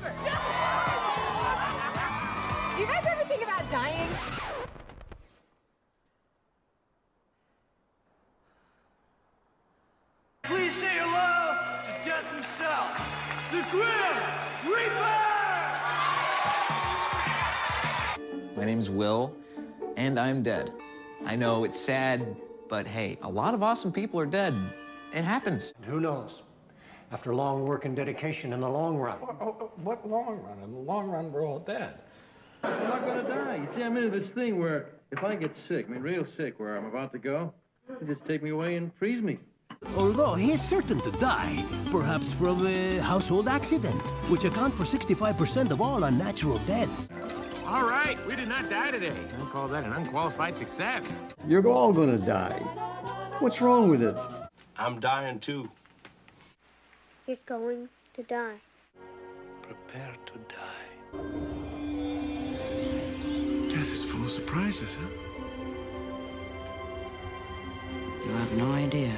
Do you guys ever think about dying? Please say hello to Death himself, the Grim Reaper! My name's Will, and I'm dead. I know it's sad, but hey, a lot of awesome people are dead. It happens. And who knows? After long work and dedication in the long run. What long run? In the long run, we're all dead. I'm not gonna die. You see, I'm into this thing where if I get sick, real sick, where I'm about to go, they just take me away and freeze me. Although he is certain to die, perhaps from a household accident, which account for 65% of all unnatural deaths. All right, we did not die today. I call that an unqualified success. You're all gonna die. What's wrong with it? I'm dying too. You're going to die. Prepare to die. Death is full of surprises, huh? You have no idea.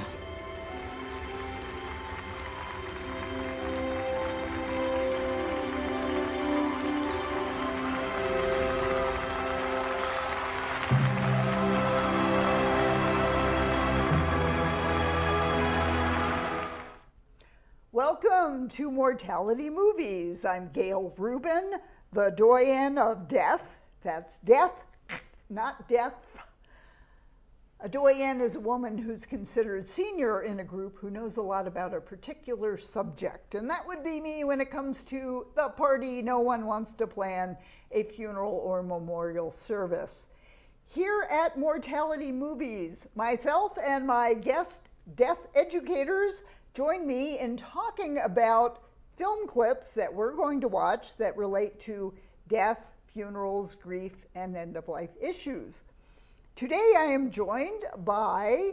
Welcome to Mortality Movies. I'm Gail Rubin, the doyen of death. That's death, not death. A doyen is a woman who's considered senior in a group who knows a lot about a particular subject. And that would be me when it comes to the party no one wants to plan, a funeral or memorial service. Here at Mortality Movies, myself and my guest death educators join me in talking about film clips that we're going to watch that relate to death, funerals, grief, and end-of-life issues. Today I am joined by,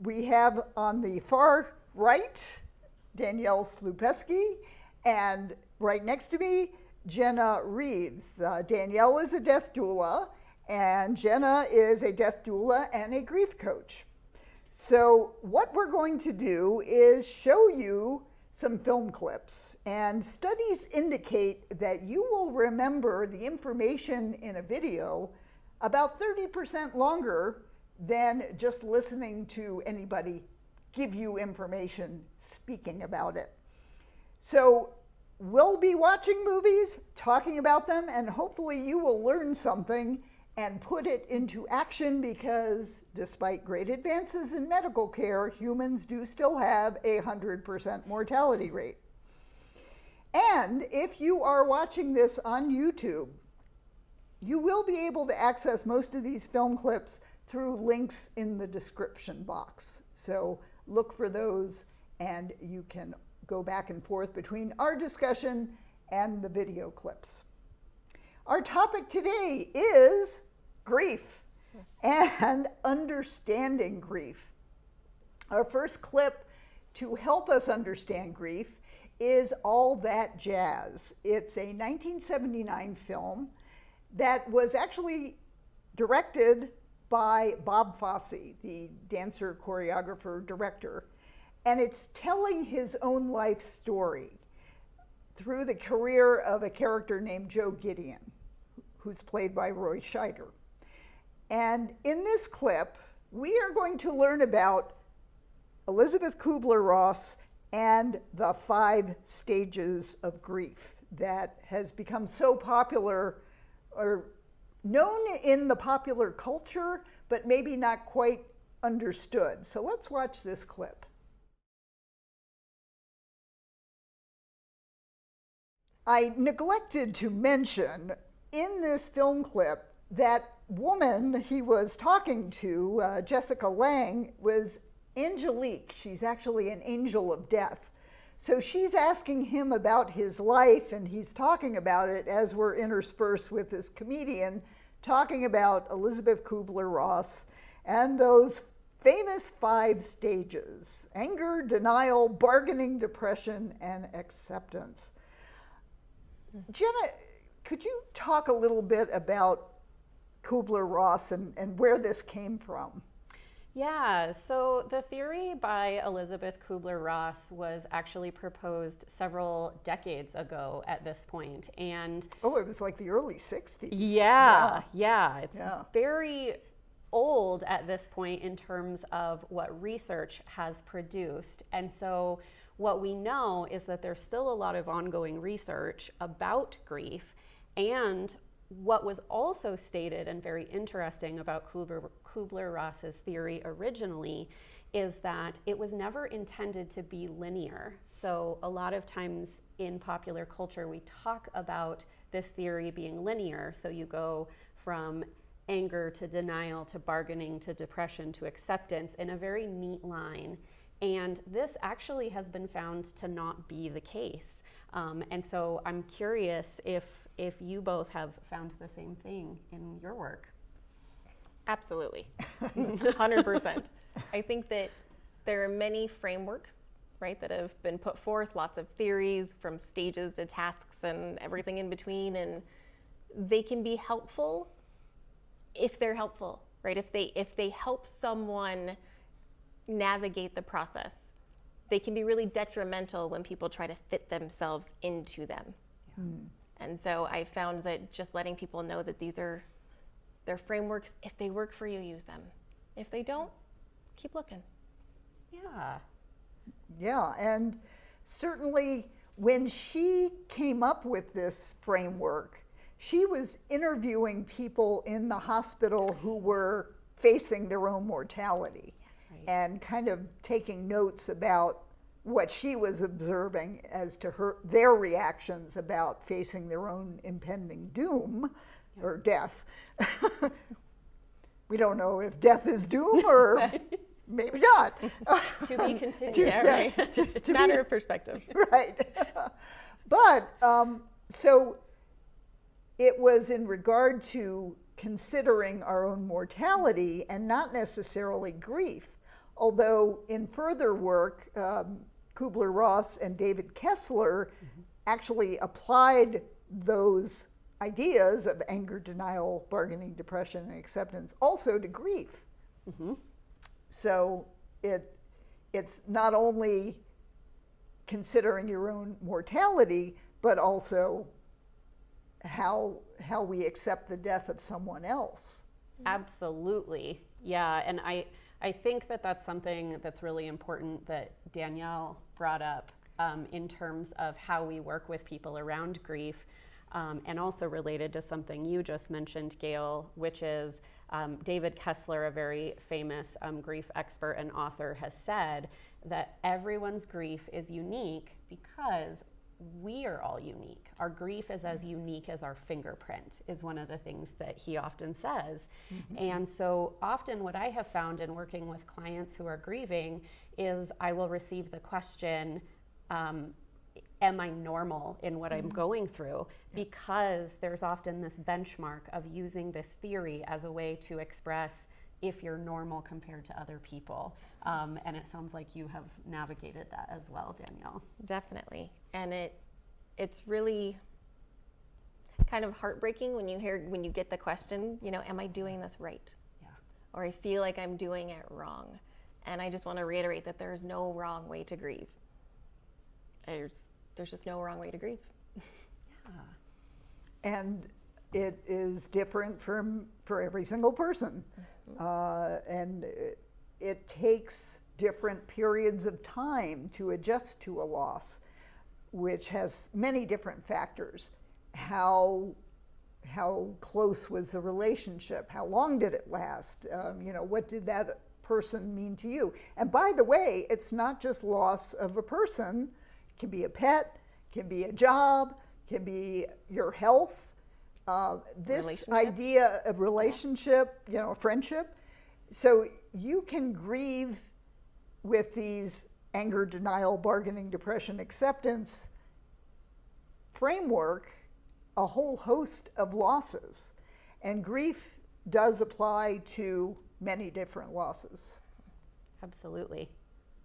we have on the far right, Danielle Slupeski, and right next to me, Jenna Reeves. Danielle is a death doula, and Jenna is a death doula and a grief coach. So what we're going to do is show you some film clips, and studies indicate that you will remember the information in a video about 30% longer than just listening to anybody give you information speaking about it. So we'll be watching movies, talking about them, and hopefully you will learn something and put it into action, because despite great advances in medical care, humans do still have a 100% mortality rate. And if you are watching this on YouTube, you will be able to access most of these film clips through links in the description box. So look for those and you can go back and forth between our discussion and the video clips. Our topic today is grief and understanding grief. Our first clip to help us understand grief is All That Jazz. It's a 1979 film that was actually directed by Bob Fosse, the dancer, choreographer, director, and it's telling his own life story through the career of a character named Joe Gideon, who's played by Roy Scheider. And in this clip, we are going to learn about Elisabeth Kubler-Ross and the 5 stages of grief that has become so popular or known in the popular culture, but maybe not quite understood. So let's watch this clip. I neglected to mention in this film clip that woman he was talking to, Jessica Lange, was Angelique. She's actually an angel of death. So she's asking him about his life, and he's talking about it as we're interspersed with this comedian talking about Elisabeth Kubler-Ross and those famous 5 stages: anger, denial, bargaining, depression, and acceptance. Jenna, could you talk a little bit about Kubler-Ross and where this came from? Yeah, so the theory by Elisabeth Kubler-Ross was actually proposed several decades ago at this point, and it was like the early 60s. Yeah, it's very old at this point in terms of what research has produced. And so what we know is that there's still a lot of ongoing research about grief, and what was also stated and very interesting about Kubler-Ross's theory originally is that it was never intended to be linear. So a lot of times in popular culture, we talk about this theory being linear. So you go from anger to denial to bargaining to depression to acceptance in a very neat line. And this actually has been found to not be the case. And so I'm curious if you both have found the same thing in your work. Absolutely, 100%. I think that there are many frameworks, right, that have been put forth, lots of theories from stages to tasks and everything in between, and they can be helpful if they're helpful, right? If they help someone navigate the process. They can be really detrimental when people try to fit themselves into them. Yeah. And so I found that just letting people know that these are their frameworks, if they work for you, use them. If they don't, keep looking. Yeah, and certainly when she came up with this framework, she was interviewing people in the hospital who were facing their own mortality. And kind of taking notes about what she was observing as to their reactions about facing their own impending doom or death. We don't know if death is doom or maybe not. To be continued. It's a matter of perspective. Right. But so it was in regard to considering our own mortality and not necessarily grief. Although in further work, Kubler-Ross and David Kessler actually applied those ideas of anger, denial, bargaining, depression, and acceptance also to grief. So it's not only considering your own mortality, but also how we accept the death of someone else. Absolutely, yeah, and I think that that's something that's really important that Danielle brought up in terms of how we work with people around grief, and also related to something you just mentioned, Gail, which is David Kessler, a very famous grief expert and author, has said that everyone's grief is unique because we are all unique. Our grief is as unique as our fingerprint, is one of the things that he often says. And so often what I have found in working with clients who are grieving is I will receive the question, am I normal in what I'm going through? Because there's often this benchmark of using this theory as a way to express if you're normal compared to other people. And it sounds like you have navigated that as well, Danielle. Definitely. And it's really kind of heartbreaking when you get the question, am I doing this right? Yeah. Or I feel like I'm doing it wrong. And I just want to reiterate that there's no wrong way to grieve. There's just no wrong way to grieve. And it is different for every single person. And it takes different periods of time to adjust to a loss, which has many different factors. How close was the relationship? How long did it last? What did that person mean to you? And by the way, it's not just loss of a person. It can be a pet, can be a job, can be your health. This idea of relationship, a friendship. So you can grieve with these anger, denial, bargaining, depression, acceptance framework a whole host of losses. And grief does apply to many different losses. Absolutely.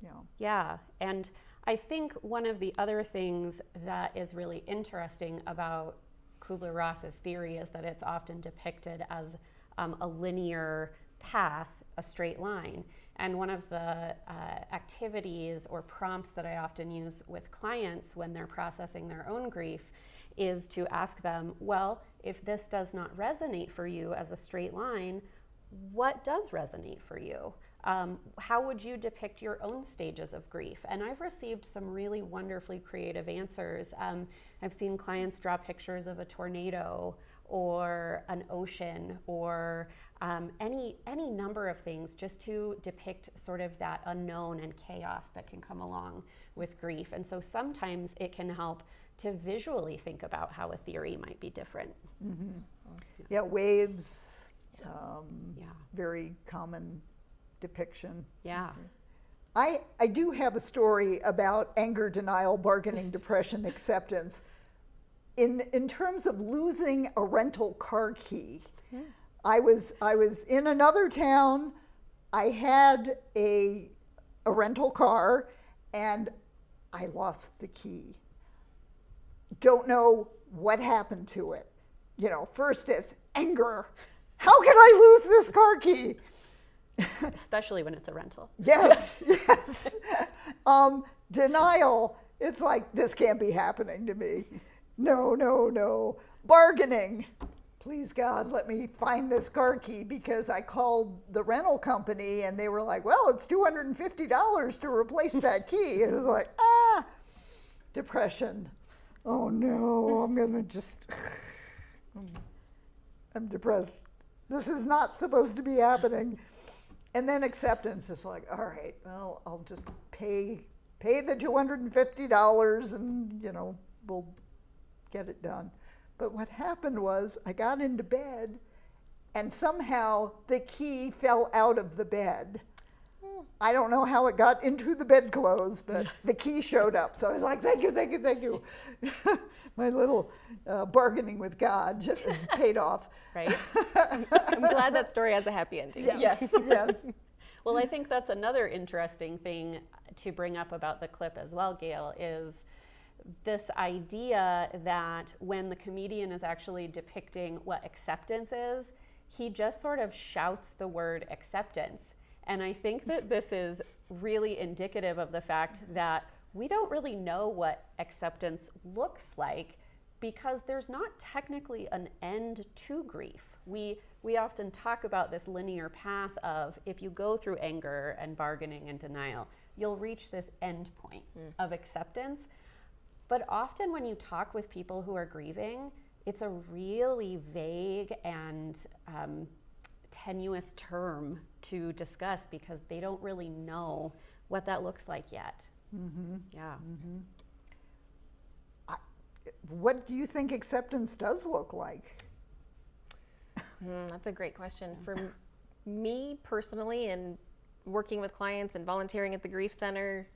Yeah. Yeah, and I think one of the other things that is really interesting about Kubler-Ross's theory is that it's often depicted as a linear path, a straight line. And one of the activities or prompts that I often use with clients when they're processing their own grief is to ask them, well, if this does not resonate for you as a straight line, what does resonate for you? How would you depict your own stages of grief? And I've received some really wonderfully creative answers. I've seen clients draw pictures of a tornado or an ocean or any number of things just to depict sort of that unknown and chaos that can come along with grief. And so sometimes it can help to visually think about how a theory might be different. Mm-hmm. Yeah, waves, yes. Very common depiction. Yeah. I do have a story about anger, denial, bargaining, depression, acceptance. In terms of losing a rental car key, I was in another town. I had a rental car, and I lost the key. Don't know what happened to it. You know, first it's anger. How can I lose this car key? Especially when it's a rental. Yes, yes. Denial, it's like, this can't be happening to me. No, no, no. Bargaining. Please, God, let me find this car key, because I called the rental company and they were like, well, it's $250 to replace that key. It was like, depression. Oh no, I'm gonna just, I'm depressed. This is not supposed to be happening. And then acceptance is like, all right, well, I'll just pay the $250 and, you know, we'll get it done. But what happened was I got into bed and somehow the key fell out of the bed. I don't know how it got into the bedclothes, but the key showed up. So I was like, thank you, thank you, thank you. My little bargaining with God paid off. Right? I'm glad that story has a happy ending. Yes. Yes. Well, I think that's another interesting thing to bring up about the clip as well, Gail, is this idea that when the comedian is actually depicting what acceptance is, he just sort of shouts the word acceptance. And I think that this is really indicative of the fact that we don't really know what acceptance looks like, because there's not technically an end to grief. We often talk about this linear path of, if you go through anger and bargaining and denial, you'll reach this end point of acceptance. But often when you talk with people who are grieving, it's a really vague and tenuous term to discuss, because they don't really know what that looks like yet. Mm-hmm. Yeah. Mm-hmm. What do you think acceptance does look like? That's a great question. For me personally, and working with clients and volunteering at the Grief Center,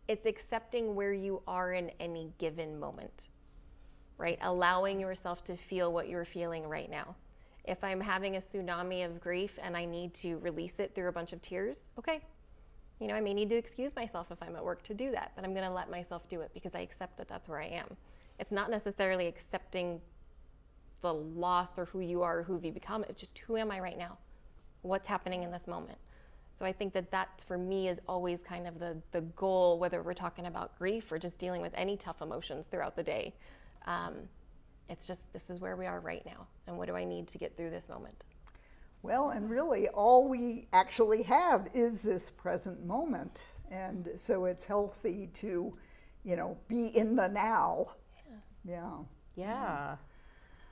it's accepting where you are in any given moment, right? Allowing yourself to feel what you're feeling right now. If I'm having a tsunami of grief and I need to release it through a bunch of tears, okay. You know, I may need to excuse myself if I'm at work to do that, but I'm gonna let myself do it because I accept that that's where I am. It's not necessarily accepting the loss or who you are or who you become. It's just, who am I right now? What's happening in this moment? So I think that for me is always kind of the goal, whether we're talking about grief or just dealing with any tough emotions throughout the day. It's just, this is where we are right now, and what do I need to get through this moment? Well, and really all we actually have is this present moment. And so it's healthy to, you know, be in the now. Yeah. Yeah.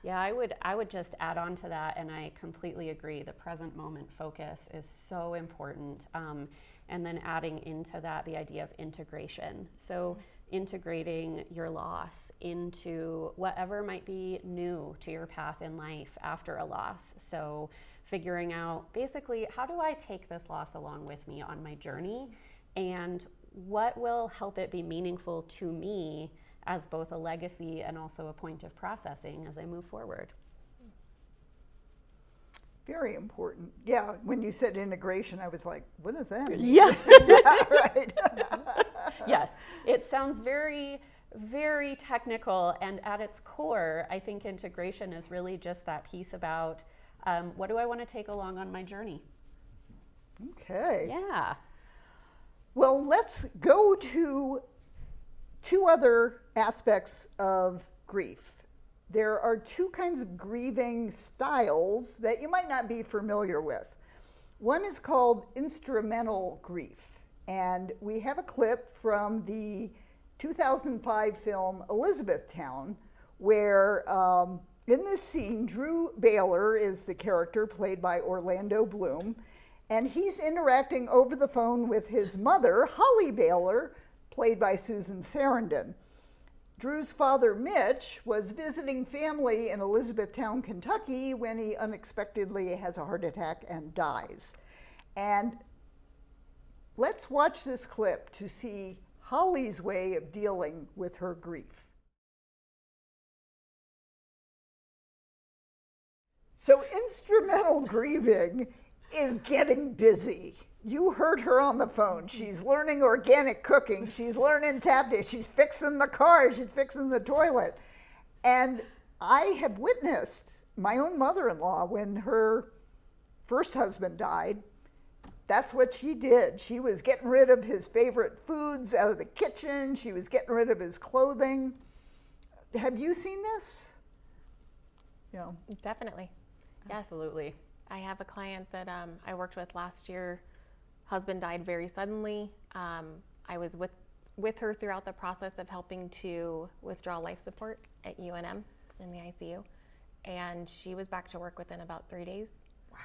Yeah, I would just add on to that, and I completely agree. The present moment focus is so important. And then adding into that the idea of integration. So integrating your loss into whatever might be new to your path in life after a loss. So figuring out basically, how do I take this loss along with me on my journey, and what will help it be meaningful to me as both a legacy and also a point of processing as I move forward. Very important. Yeah, when you said integration, I was like, what does that mean? Yeah. Yeah, right. Yes, it sounds very, very technical, and at its core, I think integration is really just that piece about what do I want to take along on my journey? Okay. Yeah. Well, let's go to two other aspects of grief. There are two kinds of grieving styles that you might not be familiar with. One is called instrumental grief, and we have a clip from the 2005 film Elizabethtown, where in this scene, Drew Baylor is the character played by Orlando Bloom, and he's interacting over the phone with his mother, Holly Baylor, played by Susan Sarandon. Drew's father, Mitch, was visiting family in Elizabethtown, Kentucky, when he unexpectedly has a heart attack and dies. And let's watch this clip to see Holly's way of dealing with her grief. So instrumental grieving is getting busy. You heard her on the phone. She's learning organic cooking. She's learning tap dance. She's fixing the car. She's fixing the toilet. And I have witnessed my own mother-in-law, when her first husband died, that's what she did. She was getting rid of his favorite foods out of the kitchen. She was getting rid of his clothing. Have you seen this? No. Definitely. Absolutely. Yes. I have a client that I worked with last year. Husband died very suddenly. I was with her throughout the process of helping to withdraw life support at UNM in the ICU. And she was back to work within about 3 days. Wow.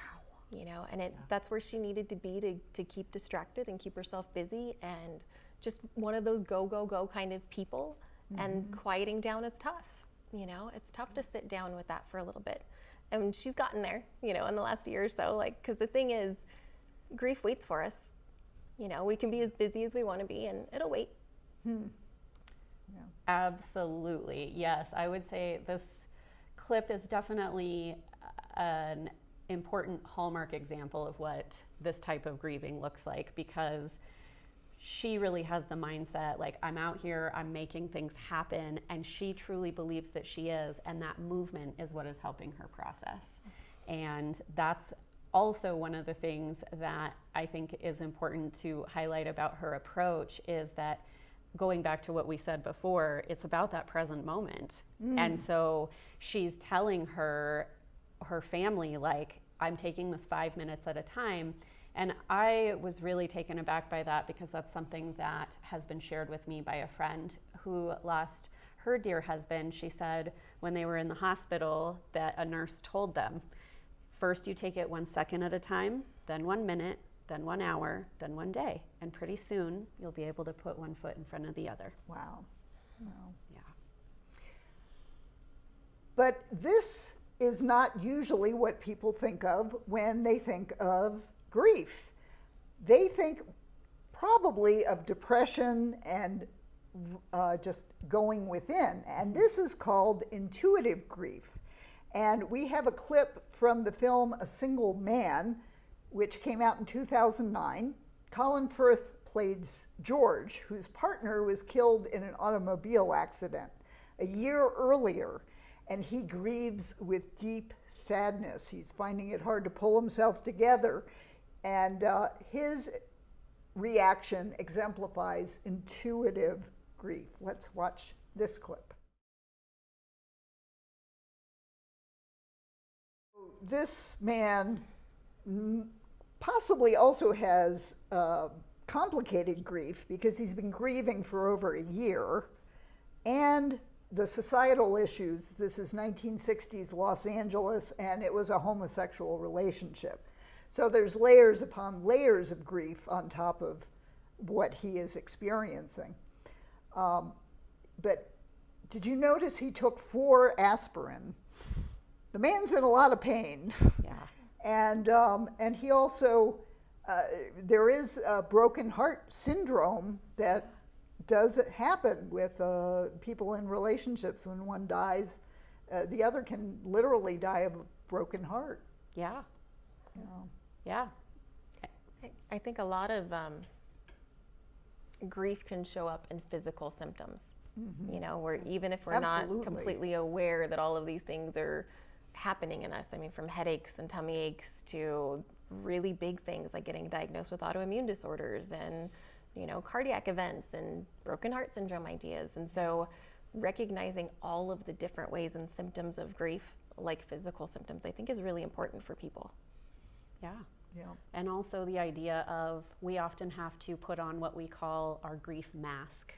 You know, and that's where she needed to be to keep distracted and keep herself busy, and just one of those go, go, go kind of people. Mm-hmm. And quieting down is tough. You know, it's tough to sit down with that for a little bit. And she's gotten there, you know, in the last year or so, like, because the thing is, grief waits for us. You know, we can be as busy as we want to be, and it'll wait. Yeah. Absolutely, yes. I would say this clip is definitely an important hallmark example of what this type of grieving looks like, because she really has the mindset, like, I'm out here, I'm making things happen, and she truly believes that she is, and that movement is what is helping her process. And that's also one of the things that I think is important to highlight about her approach, is that, going back to what we said before, it's about that present moment. And so she's telling her family, like, I'm taking this 5 minutes at a time. And I was really taken aback by that, because that's something that has been shared with me by a friend who lost her dear husband. She said when they were in the hospital that a nurse told them, first you take it 1 second at a time, then 1 minute, then 1 hour, then 1 day. And pretty soon you'll be able to put one foot in front of the other. Wow. Wow. Yeah. But this is not usually what people think of when they think of grief. They think probably of depression and just going within. And this is called intuitive grief. And we have a clip from the film A Single Man, which came out in 2009. Colin Firth plays George, whose partner was killed in an automobile accident a year earlier. And he grieves with deep sadness. He's finding it hard to pull himself together. And his reaction exemplifies intuitive grief. Let's watch this clip. This man possibly also has complicated grief, because he's been grieving for over a year, and the societal issues. This is 1960s Los Angeles, and it was a homosexual relationship. So there's layers upon layers of grief on top of what he is experiencing. But did you notice he took 4 aspirin? The man's in a lot of pain. Yeah. And he also, there is a broken heart syndrome that does happen with people in relationships. When one dies, the other can literally die of a broken heart. Yeah. You know. Yeah. I think a lot of grief can show up in physical symptoms. Mm-hmm. You know, where even if we're Absolutely. not completely aware that all of these things are happening in us, I mean, from headaches and tummy aches to really big things like getting diagnosed with autoimmune disorders and, cardiac events and broken heart syndrome ideas. And so recognizing all of the different ways and symptoms of grief, like physical symptoms, I think is really important for people. Yeah. Yeah. And also the idea of we often have to put on what we call our grief mask.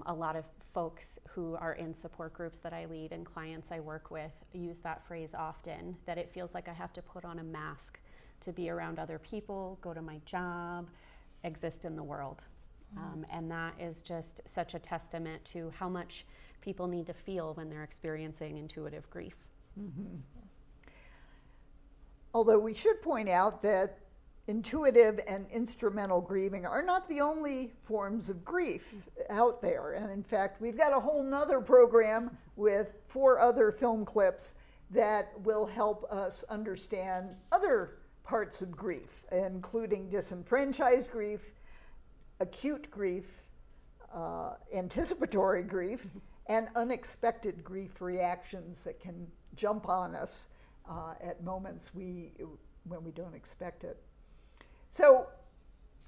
A lot of folks who are in support groups that I lead and clients I work with use that phrase often, that it feels like I have to put on a mask to be around other people, go to my job, exist in the world. And that is just such a testament to how much people need to feel when they're experiencing intuitive grief. Mm-hmm. Although we should point out that intuitive and instrumental grieving are not the only forms of grief out there. And in fact, we've got a whole nother program with 4 other film clips that will help us understand other parts of grief, including disenfranchised grief, acute grief, anticipatory grief, and unexpected grief reactions that can jump on us at moments when we don't expect it. So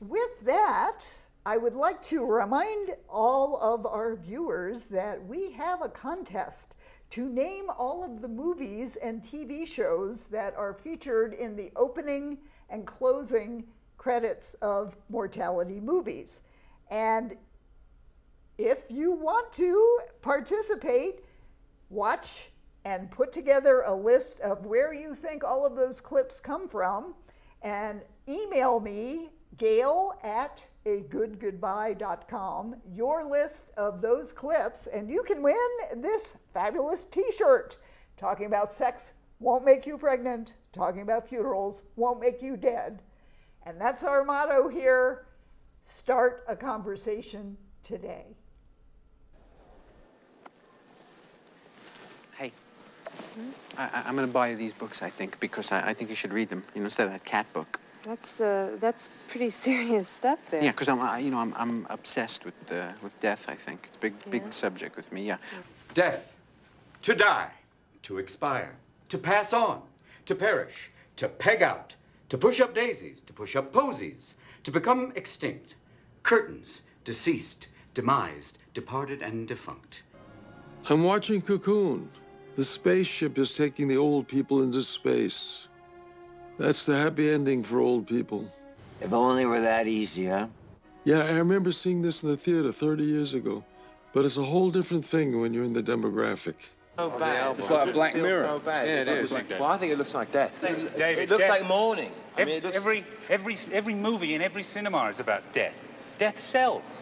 with that, I would like to remind all of our viewers that we have a contest to name all of the movies and TV shows that are featured in the opening and closing credits of Mortality Movies. And if you want to participate, watch and put together a list of where you think all of those clips come from, and email me, gail@agoodgoodbye.com, your list of those clips, and you can win this fabulous t-shirt. Talking about sex won't make you pregnant. Talking about funerals won't make you dead. And that's our motto here. Start a conversation today. Hey, I'm going to buy you these books, I think, because I think you should read them, instead of that cat book. That's pretty serious stuff there. Yeah, because I'm obsessed with death, I think. It's a big subject with me, yeah. Death, to die, to expire, to pass on, to perish, to peg out, to push up daisies, to push up posies, to become extinct, curtains, deceased, demised, departed, and defunct. I'm watching Cocoon. The spaceship is taking the old people into space. That's the happy ending for old people. If only it were that easy, huh? Yeah, I remember seeing this in the theater 30 years ago. But it's a whole different thing when you're in the demographic. So bad. It's like a Black Mirror. So bad. Yeah, it is. Well, I think it looks like death. David, it looks like mourning. Every movie in every cinema is about death. Death sells.